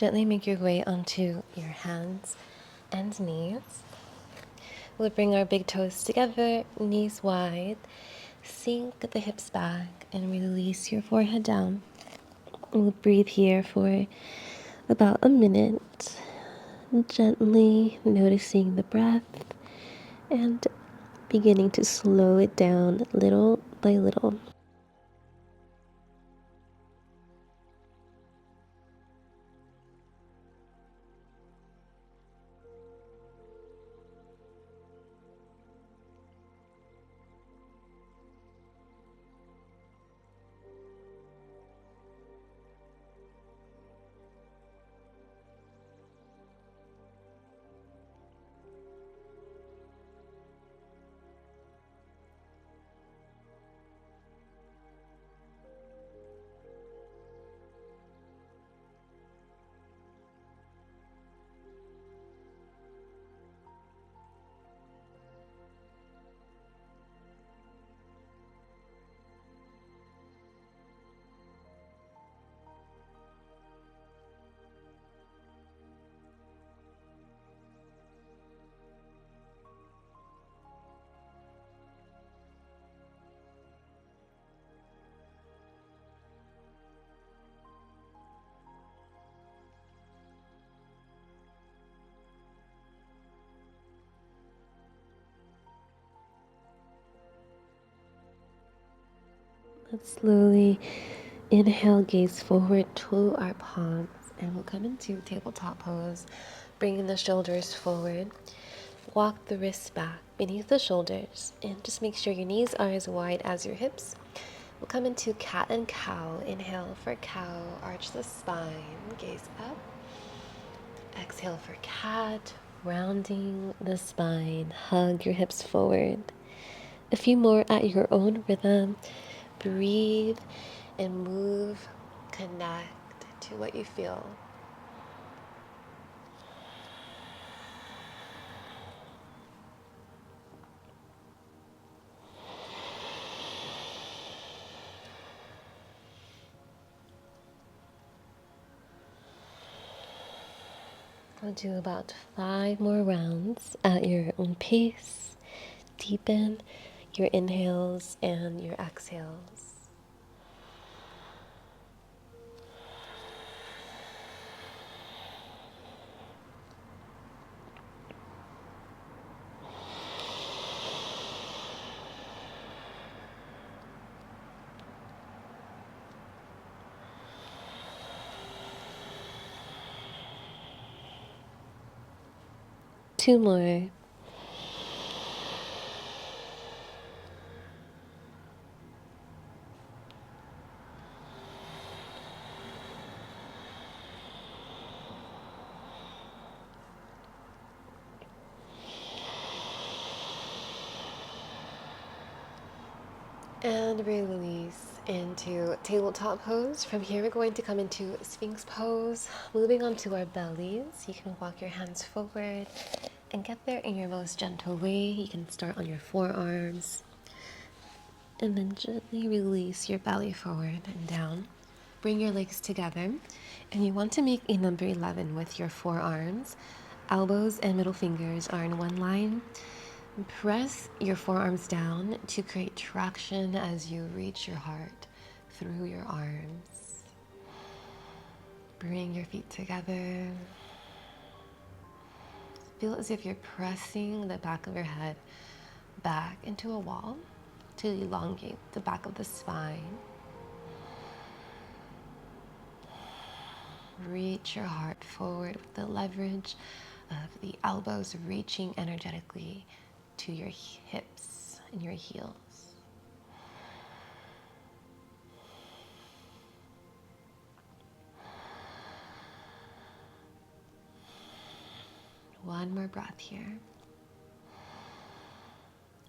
Gently make your way onto your hands and knees. We'll bring our big toes together, knees wide. Sink the hips back and release your forehead down. We'll breathe here for about a minute, gently noticing the breath and beginning to slow it down little by little. Let's slowly inhale, gaze forward to our palms, and we'll come into tabletop pose, bringing the shoulders forward. Walk the wrists back beneath the shoulders, and just make sure your knees are as wide as your hips. We'll come into cat and cow. Inhale for cow, arch the spine, gaze up. Exhale for cat, rounding the spine, hug your hips forward. A few more at your own rhythm. Breathe and move, connect to what you feel. We'll do about 5 more rounds at your own pace. Deepen your inhales and your exhales. Two more. And release into tabletop pose. From here, we're going to come into Sphinx pose. Moving onto our bellies, you can walk your hands forward and get there in your most gentle way. You can start on your forearms and then gently release your belly forward and down. Bring your legs together, and you want to make a number 11 with your forearms. Elbows and middle fingers are in one line. Press your forearms down to create traction as you reach your heart through your arms. Bring your feet together. Feel as if you're pressing the back of your head back into a wall to elongate the back of the spine. Reach your heart forward with the leverage of the elbows reaching energetically to your hips and your heels. One more breath here.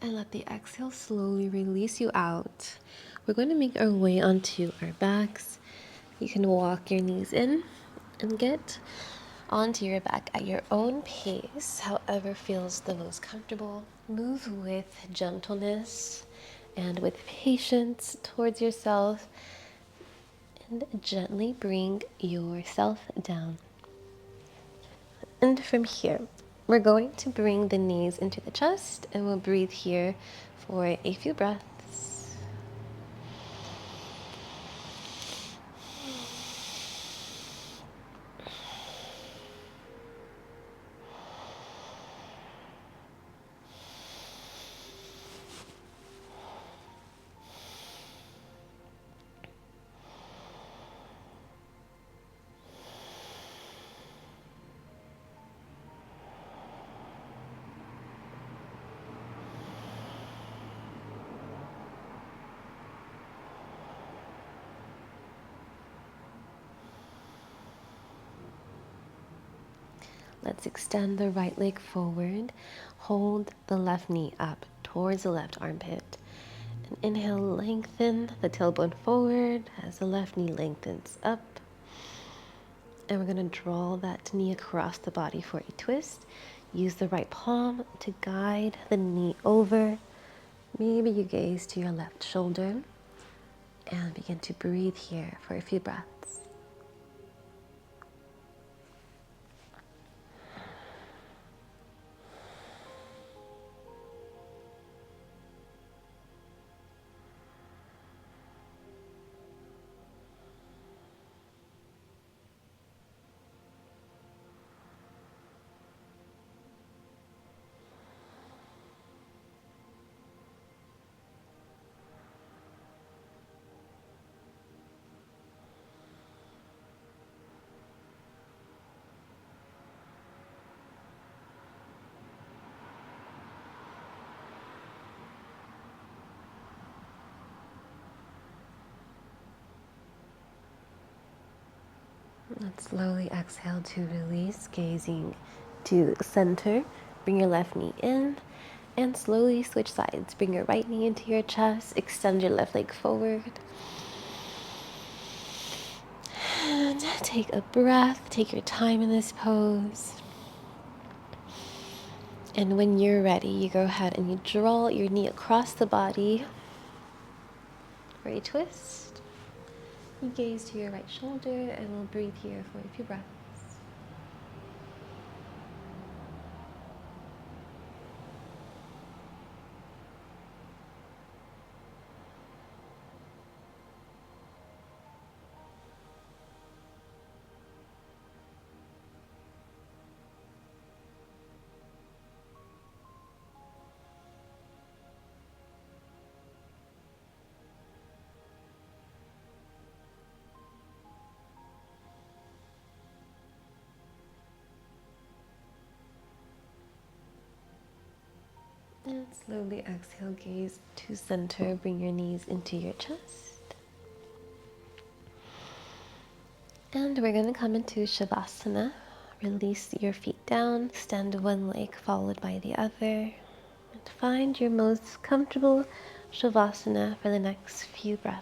And let the exhale slowly release you out. We're going to make our way onto our backs. You can walk your knees in and get onto your back at your own pace, however feels the most comfortable. Move with gentleness and with patience towards yourself, and gently bring yourself down. And from here, we're going to bring the knees into the chest, and we'll breathe here for a few breaths. Let's extend the right leg forward. Hold the left knee up towards the left armpit. And inhale, lengthen the tailbone forward as the left knee lengthens up. And we're going to draw that knee across the body for a twist. Use the right palm to guide the knee over. Maybe you gaze to your left shoulder and begin to breathe here for a few breaths. Let's slowly exhale to release, gazing to center. Bring your left knee in and slowly switch sides. Bring your right knee into your chest, extend your left leg forward. And take a breath, take your time in this pose. And when you're ready, you go ahead and you draw your knee across the body for a twist. You gaze to your right shoulder and we'll breathe here for a few breaths. And slowly exhale, gaze to center. Bring your knees into your chest. And we're going to come into Savasana. Release your feet down. Extend one leg followed by the other. And find your most comfortable Savasana for the next few breaths.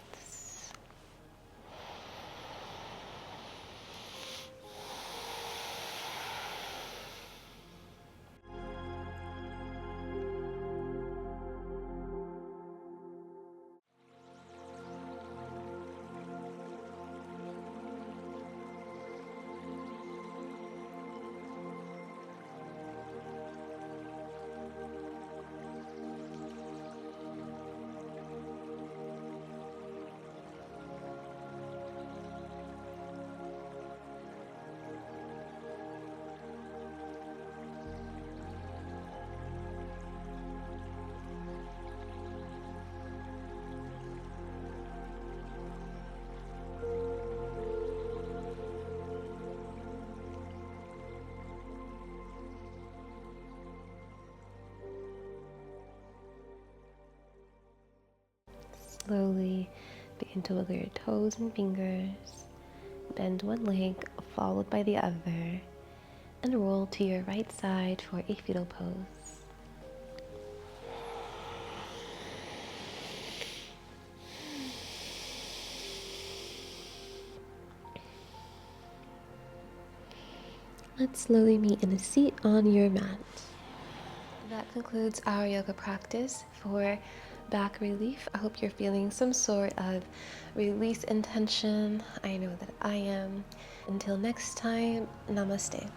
Slowly begin to wiggle your toes and fingers. Bend one leg followed by the other. And roll to your right side for a fetal pose. Let's slowly meet in a seat on your mat. That concludes our yoga practice for back relief. I hope you're feeling some sort of release and tension. I know that I am. Until next time, namaste.